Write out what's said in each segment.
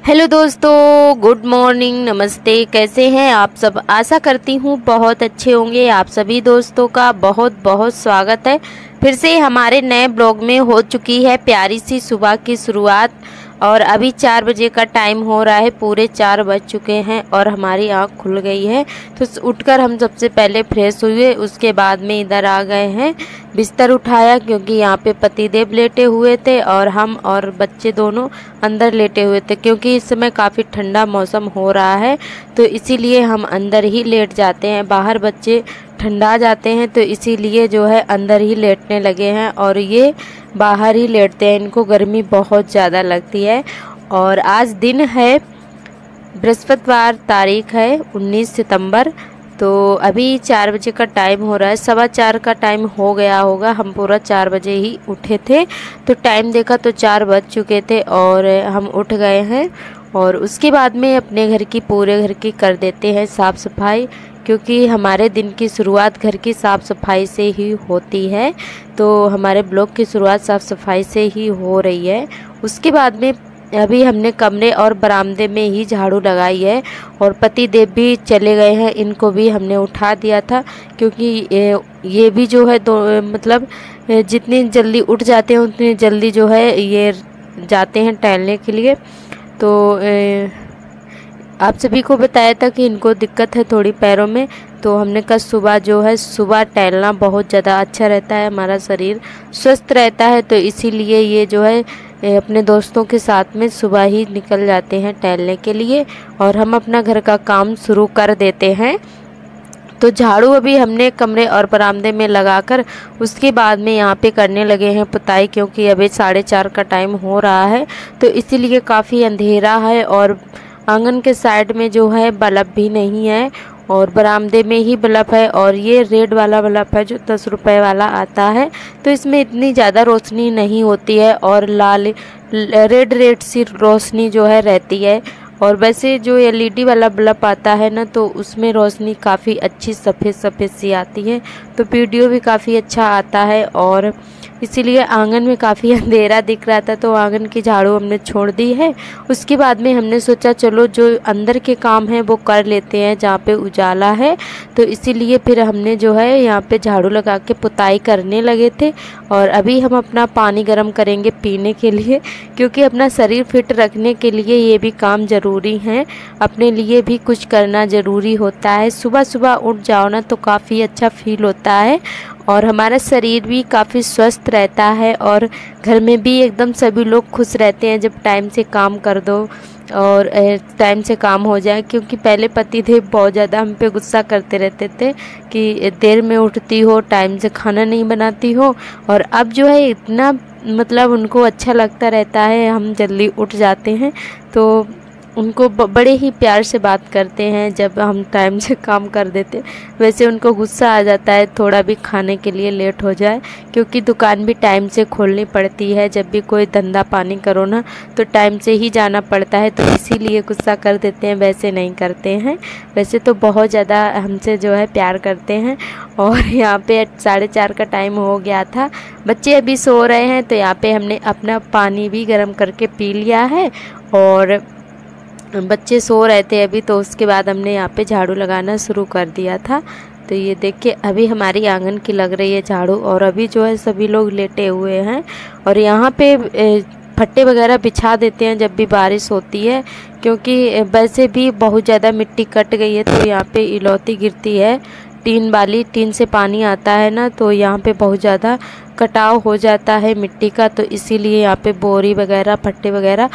Hello दोस्तों, good morning, नमस्ते। कैसे हैं आप सब? आशा करती हूँ बहुत अच्छे होंगे। आप सभी दोस्तों का बहुत बहुत स्वागत है फिर से हमारे नए ब्लॉग में। हो चुकी है प्यारी सी सुबह की शुरुआत और अभी 4 बजे का टाइम हो रहा है। पूरे 4 बज चुके हैं और हमारी आँख खुल गई है। तो उठकर हम सबसे पहले फ्रेश हुए, उसके बाद में इधर आ गए हैं। बिस्तर उठाया क्योंकि यहाँ पे पतिदेव लेटे हुए थे और हम और बच्चे दोनों अंदर लेटे हुए थे, क्योंकि इस समय काफ़ी ठंडा मौसम हो रहा है तो इसीलिए हम अंदर ही लेट जाते हैं। बाहर बच्चे ठंडा जाते हैं तो इसीलिए जो है अंदर ही लेटने लगे हैं और ये बाहर ही लेटते हैं। इनको गर्मी बहुत ज़्यादा लगती है। और आज दिन है बृहस्पतिवार, तारीख है 19 सितंबर। तो अभी 4 बजे का टाइम हो रहा है, 4:15 का टाइम हो गया होगा। हम पूरा 4 बजे ही उठे थे तो टाइम देखा तो 4 बज चुके थे और हम उठ गए हैं। और उसके बाद में अपने घर की, पूरे घर की कर देते हैं साफ़ सफाई, क्योंकि हमारे दिन की शुरुआत घर की साफ़ सफाई से ही होती है। तो हमारे ब्लॉग की शुरुआत साफ़ सफाई से ही हो रही है। उसके बाद में अभी हमने कमरे और बरामदे में ही झाड़ू लगाई है और पति देव भी चले गए हैं। इनको भी हमने उठा दिया था क्योंकि ये भी जो है मतलब जितनी जल्दी उठ जाते हैं उतनी जल्दी जो है ये जाते हैं टहलने के लिए। तो आप सभी को बताया था कि इनको दिक्कत है थोड़ी पैरों में, तो हमने कहा सुबह जो है सुबह टहलना बहुत ज़्यादा अच्छा रहता है, हमारा शरीर स्वस्थ रहता है। तो इसीलिए ये जो है अपने दोस्तों के साथ में सुबह ही निकल जाते हैं टहलने के लिए और हम अपना घर का काम शुरू कर देते हैं। तो झाड़ू अभी हमने कमरे और बरामदे में लगाकर उसके बाद में यहाँ पे करने लगे हैं पुताई, क्योंकि अभी 4:30 का टाइम हो रहा है तो इसीलिए काफ़ी अंधेरा है। और आंगन के साइड में जो है बल्ब भी नहीं है और बरामदे में ही बल्ब है और ये रेड वाला बल्ब है जो 10 रुपए वाला आता है। तो इसमें इतनी ज़्यादा रोशनी नहीं होती है और लाल रेड सी रोशनी जो है रहती है। और वैसे जो एलईडी वाला बल्ब आता है ना, तो उसमें रोशनी काफ़ी अच्छी सफ़ेद सफ़ेद सी आती है, तो वीडियो भी काफ़ी अच्छा आता है। और इसीलिए आंगन में काफ़ी अंधेरा दिख रहा था तो आंगन की झाड़ू हमने छोड़ दी है। उसके बाद में हमने सोचा चलो जो अंदर के काम हैं वो कर लेते हैं जहाँ पे उजाला है। तो इसीलिए फिर हमने जो है यहाँ पे झाड़ू लगा के पुताई करने लगे थे। और अभी हम अपना पानी गर्म करेंगे पीने के लिए, क्योंकि अपना शरीर फिट रखने के लिए ये भी काम ज़रूरी है, अपने लिए भी कुछ करना ज़रूरी होता है। सुबह सुबह उठ जाओ ना तो काफ़ी अच्छा फील होता है और हमारा शरीर भी काफ़ी स्वस्थ रहता है और घर में भी एकदम सभी लोग खुश रहते हैं जब टाइम से काम कर दो और टाइम से काम हो जाए। क्योंकि पहले पति थे बहुत ज़्यादा हम पे गुस्सा करते रहते थे कि देर में उठती हो, टाइम से खाना नहीं बनाती हो। और अब जो है इतना मतलब उनको अच्छा लगता रहता है, हम जल्दी उठ जाते हैं तो उनको बड़े ही प्यार से बात करते हैं जब हम टाइम से काम कर देते। वैसे उनको गुस्सा आ जाता है थोड़ा भी खाने के लिए लेट हो जाए, क्योंकि दुकान भी टाइम से खोलनी पड़ती है। जब भी कोई धंधा पानी करो ना तो टाइम से ही जाना पड़ता है, तो इसीलिए गुस्सा कर देते हैं, वैसे नहीं करते हैं। वैसे तो बहुत ज़्यादा हमसे जो है प्यार करते हैं। और यहाँ पे 4:30 का टाइम हो गया था, बच्चे अभी सो रहे हैं तो यहाँ पे हमने अपना पानी भी गर्म करके पी लिया है और बच्चे सो रहे थे अभी, तो उसके बाद हमने यहाँ पे झाड़ू लगाना शुरू कर दिया था। तो ये देखिए अभी हमारी आंगन की लग रही है झाड़ू और अभी जो है सभी लोग लेटे हुए हैं। और यहाँ पे फट्टे वगैरह बिछा देते हैं जब भी बारिश होती है, क्योंकि वैसे भी बहुत ज़्यादा मिट्टी कट गई है तो यहाँ पे इलौती गिरती है टीन वाली, टीन से पानी आता है ना, तो यहाँ पे बहुत ज़्यादा कटाव हो जाता है मिट्टी का। तो इसीलिए यहाँ पे बोरी वगैरह फट्टे वगैरह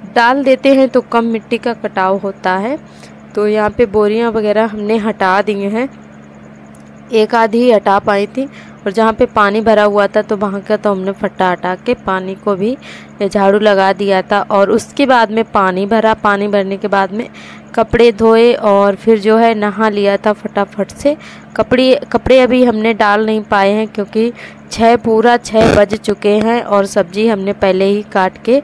डाल देते हैं तो कम मिट्टी का कटाव होता है। तो यहाँ पे बोरियां वगैरह हमने हटा दी हैं, एक आधी हटा पाई थी और जहाँ पे पानी भरा हुआ था तो वहाँ का तो हमने फट्टा हटा के पानी को भी झाड़ू लगा दिया था। और उसके बाद में पानी भरा, पानी भरने के बाद में कपड़े धोए और फिर जो है नहा लिया था फटाफट से। कपड़े अभी हमने डाल नहीं पाए हैं क्योंकि पूरा 6 बज चुके हैं और सब्जी हमने पहले ही काट के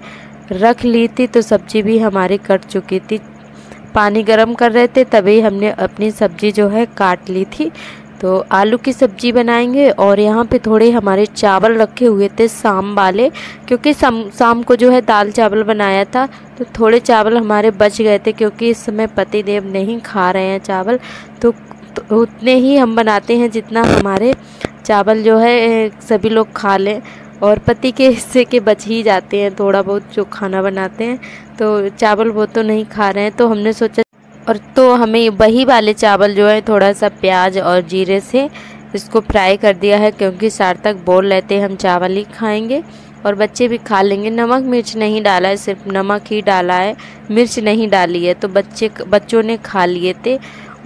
रख ली थी, तो सब्जी भी हमारी कट चुकी थी। पानी गर्म कर रहे थे तभी हमने अपनी सब्जी जो है काट ली थी। तो आलू की सब्जी बनाएंगे। और यहाँ पे थोड़े हमारे चावल रखे हुए थे शाम वाले, क्योंकि शाम को जो है दाल चावल बनाया था, तो थोड़े चावल हमारे बच गए थे, क्योंकि इस समय पतिदेव नहीं खा रहे हैं चावल, तो उतने ही हम बनाते हैं जितना हमारे चावल जो है सभी लोग खा लें। और पति के हिस्से के बच ही जाते हैं थोड़ा बहुत जो खाना बनाते हैं, तो चावल वो तो नहीं खा रहे हैं, तो हमने सोचा और तो हमें वही वाले चावल जो है थोड़ा सा प्याज और जीरे से इसको फ्राई कर दिया है, क्योंकि सार्थक बोल रहे थे हम चावल ही खाएंगे और बच्चे भी खा लेंगे। नमक मिर्च नहीं डाला है, सिर्फ नमक ही डाला है, मिर्च नहीं डाली है, तो बच्चों ने खा लिए थे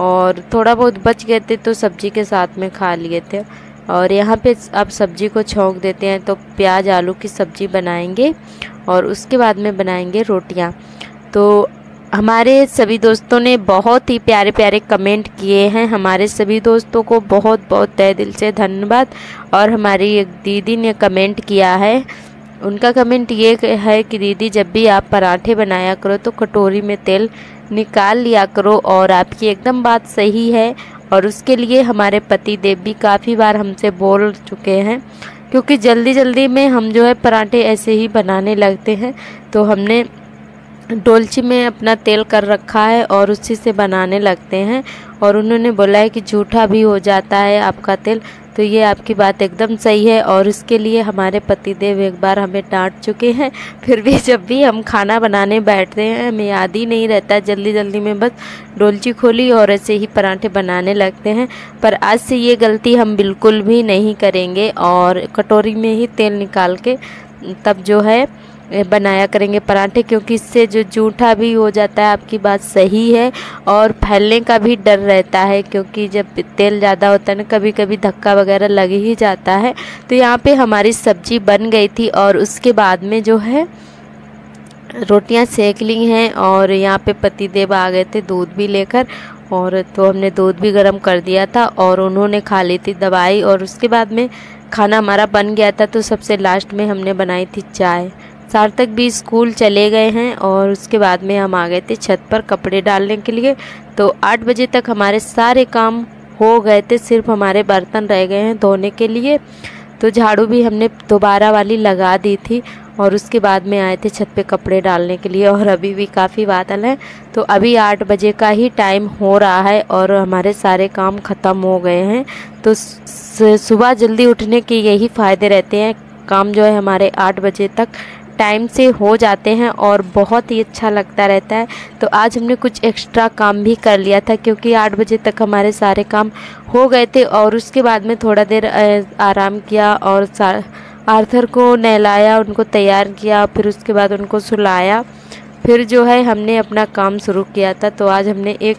और थोड़ा बहुत बच गए थे तो सब्जी के साथ में खा लिए थे। और यहाँ पे अब सब्जी को छौंक देते हैं, तो प्याज आलू की सब्जी बनाएंगे और उसके बाद में बनाएंगे रोटियाँ। तो हमारे सभी दोस्तों ने बहुत ही प्यारे प्यारे कमेंट किए हैं, हमारे सभी दोस्तों को बहुत बहुत तहे दिल से धन्यवाद। और हमारी एक दीदी ने कमेंट किया है, उनका कमेंट ये है कि दीदी जब भी आप पराठे बनाया करो तो कटोरी में तेल निकाल लिया करो। और आपकी एकदम बात सही है, और उसके लिए हमारे पति देव भी काफ़ी बार हमसे बोल चुके हैं, क्योंकि जल्दी जल्दी में हम जो है पराठे ऐसे ही बनाने लगते हैं। तो हमने डोलची में अपना तेल कर रखा है और उसी से बनाने लगते हैं। और उन्होंने बोला है कि झूठा भी हो जाता है आपका तेल, तो ये आपकी बात एकदम सही है। और इसके लिए हमारे पतिदेव एक बार हमें डांट चुके हैं, फिर भी जब भी हम खाना बनाने बैठते हैं हमें याद ही नहीं रहता, जल्दी जल्दी में बस डोलची खोली और ऐसे ही पराठे बनाने लगते हैं। पर आज से ये गलती हम बिल्कुल भी नहीं करेंगे और कटोरी में ही तेल निकाल के तब जो है बनाया करेंगे पराठे, क्योंकि इससे जो जूठा भी हो जाता है, आपकी बात सही है, और फैलने का भी डर रहता है, क्योंकि जब तेल ज़्यादा होता है ना कभी कभी धक्का वगैरह लग ही जाता है। तो यहाँ पे हमारी सब्जी बन गई थी और उसके बाद में जो है रोटियां सेक ली हैं। और यहाँ पे पतिदेव आ गए थे दूध भी लेकर, और तो हमने दूध भी गर्म कर दिया था और उन्होंने खा ली थी दवाई। और उसके बाद में खाना हमारा बन गया था, तो सबसे लास्ट में हमने बनाई थी चाय। सार्थक भी स्कूल चले गए हैं और उसके बाद में हम आ गए थे छत पर कपड़े डालने के लिए। तो 8 बजे तक हमारे सारे काम हो गए थे, सिर्फ हमारे बर्तन रह गए हैं धोने के लिए। तो झाड़ू भी हमने दोबारा वाली लगा दी थी और उसके बाद में आए थे छत पे कपड़े डालने के लिए। और अभी भी काफ़ी बादल है, तो अभी 8 बजे का ही टाइम हो रहा है और हमारे सारे काम ख़त्म हो गए हैं। तो सुबह जल्दी उठने के यही फ़ायदे रहते हैं, काम जो है हमारे 8 बजे तक टाइम से हो जाते हैं और बहुत ही अच्छा लगता रहता है। तो आज हमने कुछ एक्स्ट्रा काम भी कर लिया था, क्योंकि 8 बजे तक हमारे सारे काम हो गए थे। और उसके बाद में थोड़ा देर आराम किया और आर्थर को नहलाया, उनको तैयार किया, फिर उसके बाद उनको सुलाया, फिर जो है हमने अपना काम शुरू किया था। तो आज हमने एक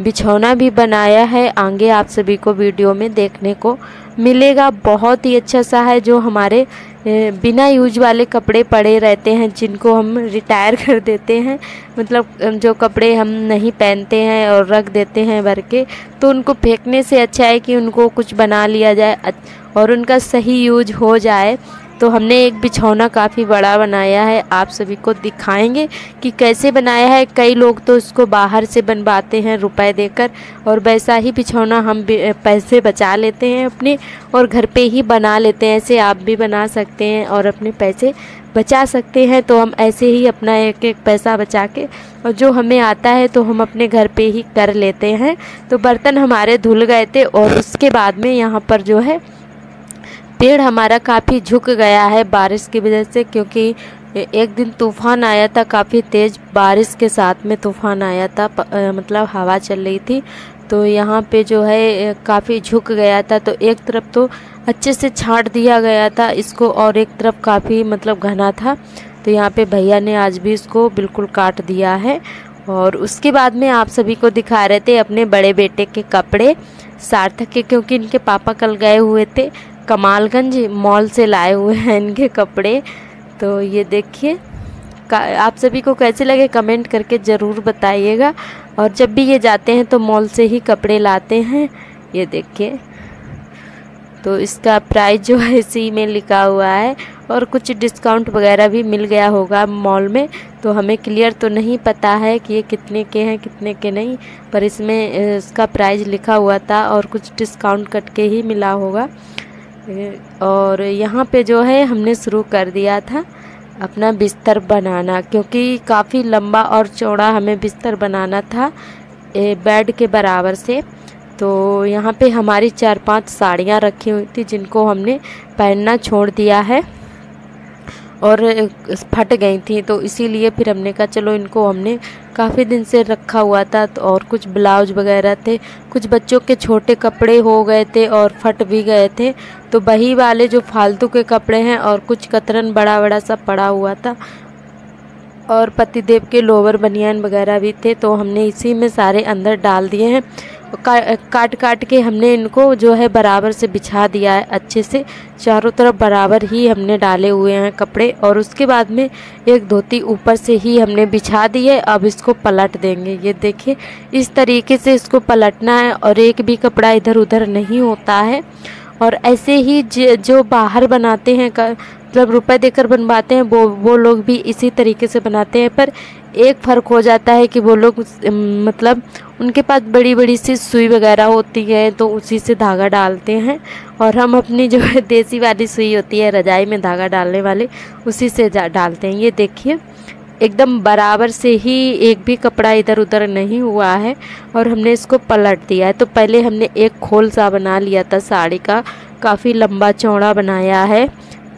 बिछौना भी बनाया है, आगे आप सभी को वीडियो में देखने को मिलेगा। बहुत ही अच्छा सा है, जो हमारे बिना यूज वाले कपड़े पड़े रहते हैं जिनको हम रिटायर कर देते हैं, मतलब जो कपड़े हम नहीं पहनते हैं और रख देते हैं भर के, तो उनको फेंकने से अच्छा है कि उनको कुछ बना लिया जाए और उनका सही यूज हो जाए। तो हमने एक बिछौना काफ़ी बड़ा बनाया है, आप सभी को दिखाएंगे कि कैसे बनाया है। कई लोग तो इसको बाहर से बनवाते हैं रुपए देकर, और वैसा ही बिछौना हम पैसे बचा लेते हैं अपने और घर पे ही बना लेते हैं। ऐसे आप भी बना सकते हैं और अपने पैसे बचा सकते हैं। तो हम ऐसे ही अपना एक एक पैसा बचा के और जो हमें आता है तो हम अपने घर पे ही कर लेते हैं। तो बर्तन हमारे धुल गए थे और उसके बाद में यहाँ पर जो है पेड़ हमारा काफ़ी झुक गया है बारिश की वजह से, क्योंकि एक दिन तूफ़ान आया था, काफ़ी तेज़ बारिश के साथ में तूफ़ान आया था, मतलब हवा चल रही थी। तो यहाँ पे जो है काफ़ी झुक गया था, तो एक तरफ तो अच्छे से छांट दिया गया था इसको और एक तरफ काफ़ी मतलब घना था। तो यहाँ पे भैया ने आज भी इसको बिल्कुल काट दिया है। और उसके बाद में आप सभी को दिखा रहे थे अपने बड़े बेटे के कपड़े सार्थक के, क्योंकि इनके पापा कल गए हुए थे कमालगंज, मॉल से लाए हुए हैं इनके कपड़े। तो ये देखिए, आप सभी को कैसे लगे कमेंट करके ज़रूर बताइएगा। और जब भी ये जाते हैं तो मॉल से ही कपड़े लाते हैं। ये देखिए, तो इसका प्राइस जो है इसी में लिखा हुआ है और कुछ डिस्काउंट वगैरह भी मिल गया होगा मॉल में, तो हमें क्लियर तो नहीं पता है कि ये कितने के हैं कितने के नहीं, पर इसमें इसका प्राइस लिखा हुआ था और कुछ डिस्काउंट कट के ही मिला होगा। और यहाँ पे जो है हमने शुरू कर दिया था अपना बिस्तर बनाना, क्योंकि काफ़ी लंबा और चौड़ा हमें बिस्तर बनाना था बेड के बराबर से। तो यहाँ पे हमारी 4-5 साड़ियाँ रखी हुई थी जिनको हमने पहनना छोड़ दिया है और फट गई थी, तो इसीलिए फिर हमने कहा चलो इनको हमने काफ़ी दिन से रखा हुआ था। तो और कुछ ब्लाउज वगैरह थे, कुछ बच्चों के छोटे कपड़े हो गए थे और फट भी गए थे, तो वही वाले जो फालतू के कपड़े हैं और कुछ कतरन बड़ा बड़ा सा पड़ा हुआ था और पतिदेव के लोवर बनियान वगैरह भी थे, तो हमने इसी में सारे अंदर डाल दिए हैं। काट काट के हमने इनको जो है बराबर से बिछा दिया है, अच्छे से चारों तरफ बराबर ही हमने डाले हुए हैं कपड़े। और उसके बाद में एक धोती ऊपर से ही हमने बिछा दी है। अब इसको पलट देंगे, ये देखिए इस तरीके से इसको पलटना है और एक भी कपड़ा इधर उधर नहीं होता है। और ऐसे ही जो बाहर बनाते हैं मतलब रुपए देकर बनवाते हैं वो लोग भी इसी तरीके से बनाते हैं, पर एक फ़र्क हो जाता है कि वो लोग मतलब उनके पास बड़ी बड़ी सी सुई वगैरह होती है तो उसी से धागा डालते हैं, और हम अपनी जो है देसी वाली सुई होती है रजाई में धागा डालने वाले उसी से डालते हैं। ये देखिए एकदम बराबर से ही एक भी कपड़ा इधर उधर नहीं हुआ है और हमने इसको पलट दिया है। तो पहले हमने एक खोल सा बना लिया था साड़ी का, काफ़ी लंबा चौड़ा बनाया है,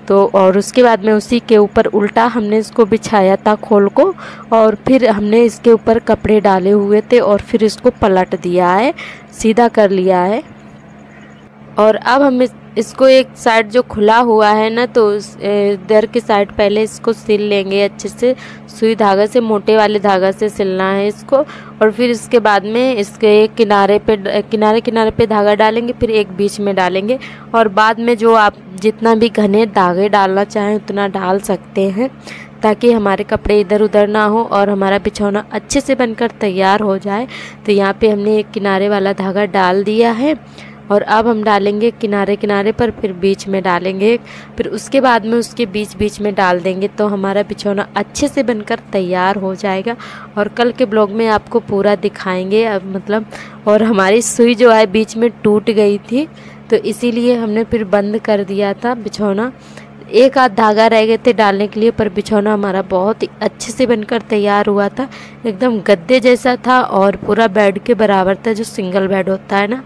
तो और उसके बाद में उसी के ऊपर उल्टा हमने इसको बिछाया था खोल को, और फिर हमने इसके ऊपर कपड़े डाले हुए थे और फिर इसको पलट दिया है, सीधा कर लिया है। और अब हम इसको एक साइड जो खुला हुआ है ना, तो इधर की साइड पहले इसको सिल लेंगे अच्छे से, सुई धागा से, मोटे वाले धागा से सिलना है इसको। और फिर इसके बाद में इसके एक किनारे पे धागा डालेंगे, फिर एक बीच में डालेंगे, और बाद में जो आप जितना भी घने धागे डालना चाहें उतना डाल सकते हैं, ताकि हमारे कपड़े इधर उधर ना हो और हमारा बिछौना अच्छे से बनकर तैयार हो जाए। तो यहाँ पे हमने एक किनारे वाला धागा डाल दिया है और अब हम डालेंगे किनारे किनारे पर, फिर बीच में डालेंगे, फिर उसके बाद में उसके बीच बीच में डाल देंगे, तो हमारा बिछौना अच्छे से बनकर तैयार हो जाएगा। और कल के ब्लॉग में आपको पूरा दिखाएंगे अब मतलब। और हमारी सुई जो है बीच में टूट गई थी, तो इसीलिए हमने फिर बंद कर दिया था बिछौना। एक आध धागा रह गए थे डालने के लिए, पर बिछौना हमारा बहुत ही अच्छे से बनकर तैयार हुआ था, एकदम गद्दे जैसा था और पूरा बेड के बराबर था, जो सिंगल बेड होता है ना,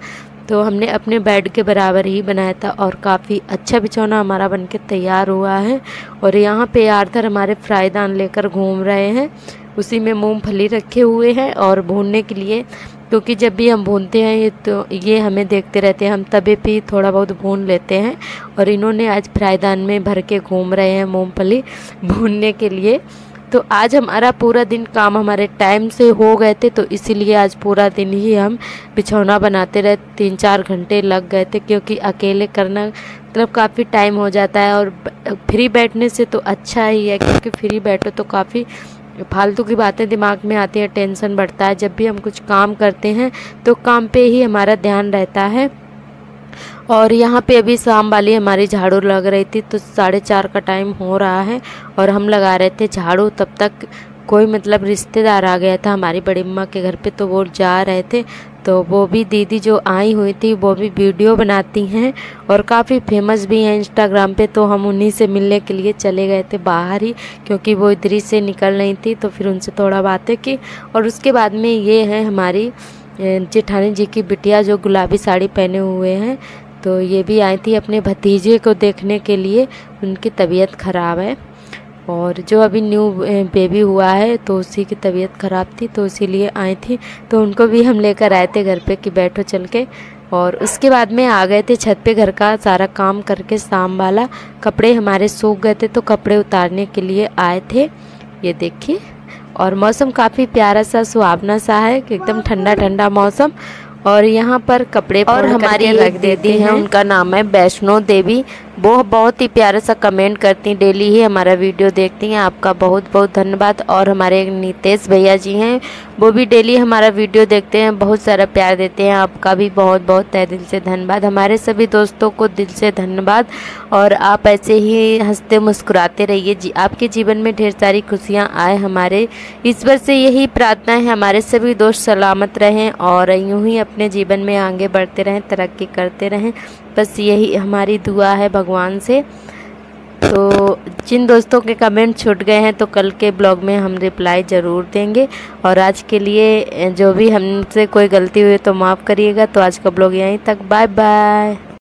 तो हमने अपने बेड के बराबर ही बनाया था और काफ़ी अच्छा बिछौना हमारा बनके तैयार हुआ है। और यहाँ पे आर्थर हमारे फ्राईदान लेकर घूम रहे हैं, उसी में मूंगफली रखे हुए हैं और भूनने के लिए, क्योंकि जब भी हम भूनते हैं तो ये हमें देखते रहते हैं, हम तवे पे थोड़ा बहुत भून लेते हैं, और इन्होंने आज फ्राईदान में भर के घूम रहे हैं मूंगफली भूनने के लिए। तो आज हमारा पूरा दिन काम हमारे टाइम से हो गए थे, तो इसीलिए आज पूरा दिन ही हम बिछौना बनाते रहे, 3-4 घंटे लग गए थे, क्योंकि अकेले करना मतलब काफ़ी टाइम हो जाता है। और फ्री बैठने से तो अच्छा ही है, क्योंकि फ्री बैठो तो काफ़ी फालतू की बातें दिमाग में आती हैं, टेंशन बढ़ता है। जब भी हम कुछ काम करते हैं तो काम पे ही हमारा ध्यान रहता है। और यहाँ पे अभी शाम वाली हमारी झाड़ू लग रही थी, तो 4:30 का टाइम हो रहा है और हम लगा रहे थे झाड़ू। तब तक कोई मतलब रिश्तेदार आ गया था हमारी बड़ी अम्मा के घर पे, तो वो जा रहे थे, तो वो भी दीदी जो आई हुई थी वो भी वीडियो बनाती हैं और काफ़ी फेमस भी हैं इंस्टाग्राम पे, तो हम उन्हीं से मिलने के लिए चले गए थे बाहर ही, क्योंकि वो इधर ही से निकल रही थी, तो फिर उनसे थोड़ा बातें की। और उसके बाद में ये है हमारी जेठानी जी की बिटिया जो गुलाबी साड़ी पहने हुए हैं, तो ये भी आई थी अपने भतीजे को देखने के लिए, उनकी तबीयत ख़राब है और जो अभी न्यू बेबी हुआ है तो उसी की तबीयत ख़राब थी, तो इसीलिए आई थी। तो उनको भी हम लेकर आए थे घर पे कि बैठो चल के। और उसके बाद में आ गए थे छत पे घर का सारा काम करके, शाम वाला कपड़े हमारे सूख गए थे तो कपड़े उतारने के लिए आए थे। ये देखिए, और मौसम काफ़ी प्यारा सा सुहावना सा है, एकदम ठंडा ठंडा मौसम। और यहाँ पर कपड़े और हमारी रख देती हैं, उनका नाम है वैष्णो देवी, वो बहुत ही प्यारा सा कमेंट करती हैं, डेली ही हमारा वीडियो देखती हैं। आपका बहुत बहुत धन्यवाद। और हमारे नितेश भैया जी हैं, वो भी डेली हमारा वीडियो देखते हैं, बहुत सारा प्यार देते हैं। आपका भी बहुत बहुत तहे दिल से धन्यवाद। हमारे सभी दोस्तों को दिल से धन्यवाद। और आप ऐसे ही हंसते मुस्कुराते रहिए, आपके जीवन में ढेर सारी खुशियाँ आए। हमारे ईश्वर से यही प्रार्थना है, हमारे सभी दोस्त सलामत रहें और यूं ही अपने जीवन में आगे बढ़ते रहें, तरक्की करते रहें। बस यही हमारी दुआ है भगवान से। तो जिन दोस्तों के कमेंट छूट गए हैं तो कल के ब्लॉग में हम रिप्लाई ज़रूर देंगे। और आज के लिए जो भी हमसे कोई गलती हुई तो माफ़ करिएगा। तो आज का ब्लॉग यहीं तक, बाय बाय।